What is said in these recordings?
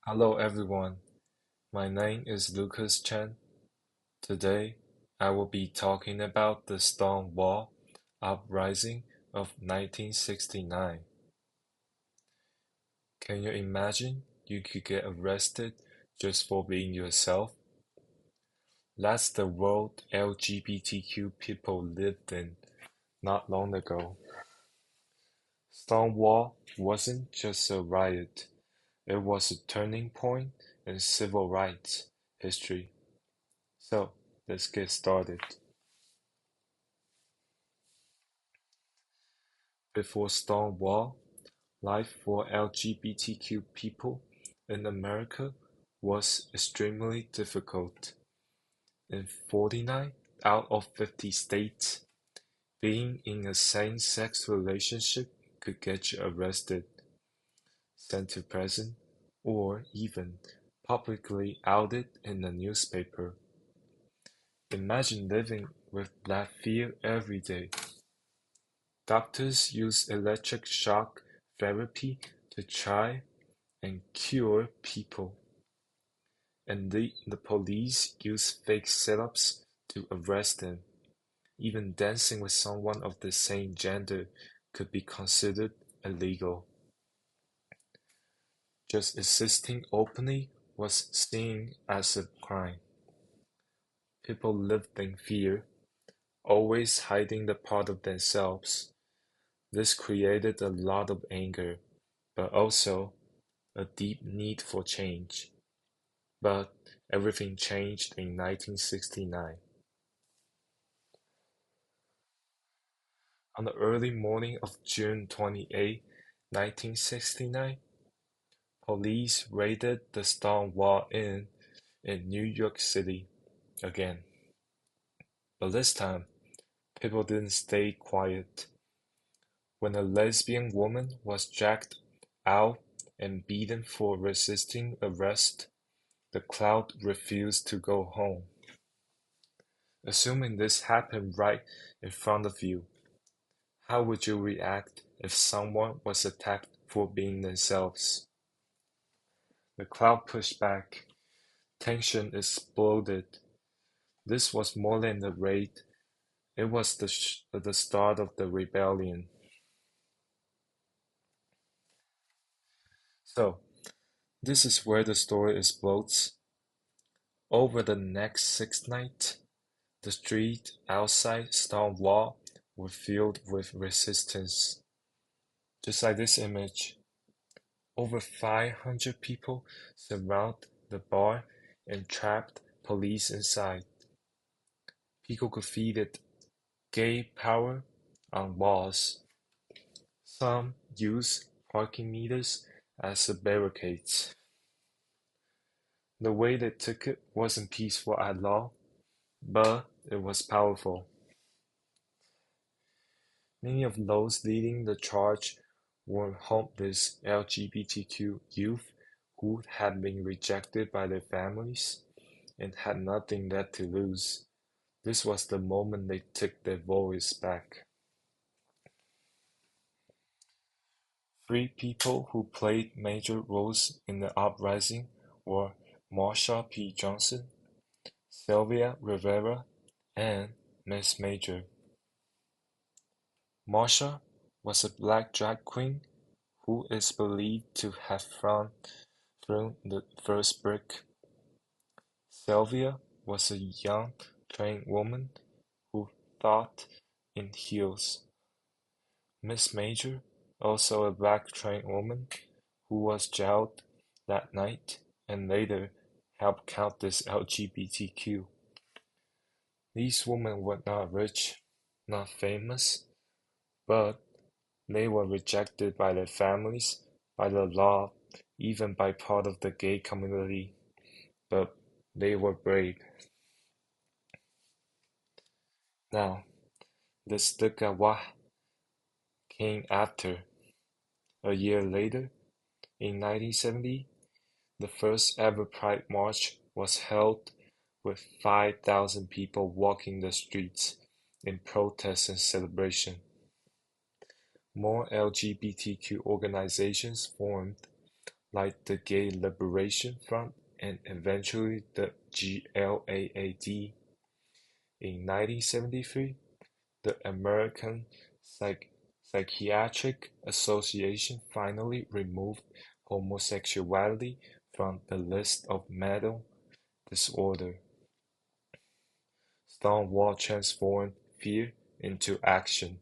Hello everyone, my name is Lucas Chen. Today I will be talking about the Stonewall Uprising of 1969. Can you imagine you could get arrested just for being yourself? That's the world LGBTQ people lived in not long ago. Stonewall wasn't just a riot, it was a turning point in civil rights history. So, let's get started. Before Stonewall, life for LGBTQ people in America was extremely difficult. In 49 out of 50 states, being in a same-sex relationship could get you arrested, sent to prison, or even publicly outed in the newspaper. Imagine living with that fear every day. Doctors use electric shock therapy to try and cure people, and the police use fake setups to arrest them. Even dancing with someone of the same gender could be considered illegal. Just existing openly was seen as a crime. People lived in fear, always hiding the part of themselves. This created a lot of anger, but also a deep need for change. But everything changed in 1969. On the early morning of June 28, 1969, police raided the Stonewall Inn in New York City again. But this time, people didn't stay quiet. When a lesbian woman was dragged out and beaten for resisting arrest, the crowd refused to go home. Assuming this happened right in front of you, how would you react if someone was attacked for being themselves? The crowd pushed back. Tension exploded. This was more than a raid. It was the start of the rebellion. So, this is where the story explodes. Over the next 6 nights, the streets outside Stonewall were filled with resistance. Just like this image, over 500 people surround the bar and trapped police inside. People graffitied "Gay Power" on walls. Some used parking meters as barricades. The way they took it wasn't peaceful at all, but it was powerful. Many of those leading the charge were homeless LGBTQ youth who had been rejected by their families and had nothing left to lose. This was the moment they took their voice back. Three people who played major roles in the uprising were Marsha P. Johnson, Sylvia Rivera, and Miss Major. Marsha was a black drag queen who is believed to have thrown the first brick. Sylvia was a young trans woman who thought in heels. Miss Major, also a black trans woman who was jailed that night and later helped count this LGBTQ. These women were not rich, not famous, but they were rejected by their families, by the law, even by part of the gay community, but they were brave. Now, the Stukawah came after. A year later, in 1970, the first ever Pride March was held with 5,000 people walking the streets in protest and celebration. More LGBTQ organizations formed, like the Gay Liberation Front and eventually the GLAAD. In 1973, the American Psychiatric Association finally removed homosexuality from the list of mental disorder. Stonewall transformed fear into action.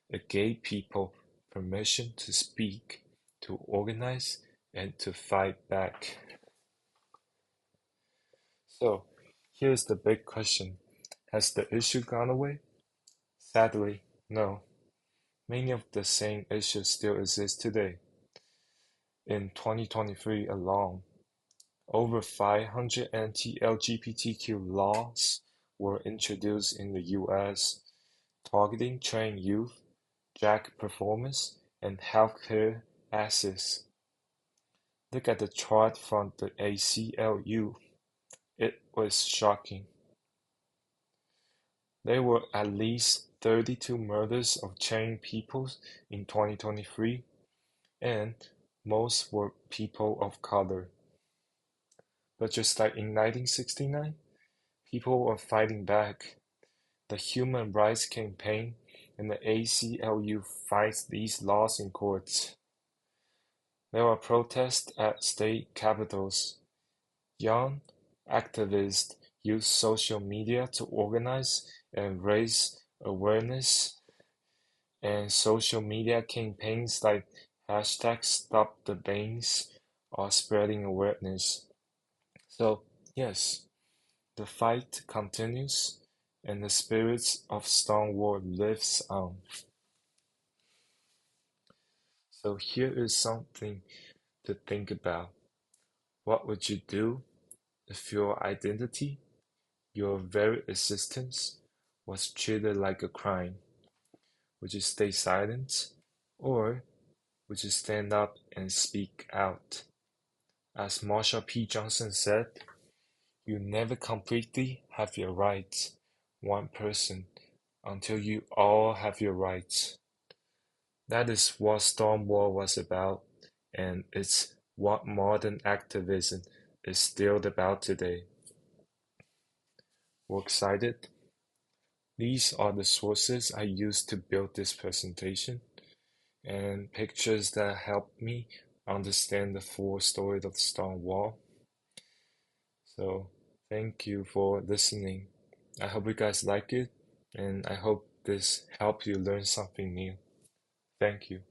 It gave people permission to speak, to organize, and to fight back. So, here's the big question. Has the issue gone away? Sadly, no. Many of the same issues still exist today. In 2023 alone, over 500 anti-LGBTQ laws were introduced in the US, targeting trans youth, drag performers, and healthcare access. Look at the chart from the ACLU. It was shocking. There were at least 32 murders of trans people in 2023, and most were people of color. But just like in 1969, people were fighting back. The Human Rights Campaign and the ACLU fights these laws in courts. There were protests at state capitals. Young activists used social media to organize and raise awareness, and social media campaigns like #StopTheBans are spreading awareness. So, yes, the fight continues and the spirit of Stonewall lives on. So here is something to think about. What would you do if your identity, your very existence, was treated like a crime? Would you stay silent, or would you stand up and speak out? As Marsha P. Johnson said, you never completely have your rights, one person, until you all have your rights. That is what Stonewall was about, and it's what modern activism is still about today. We're excited? These are the sources I used to build this presentation, and pictures that helped me understand the full story of Stonewall. So thank you for listening. I hope you guys like it, and I hope this helped you learn something new. Thank you.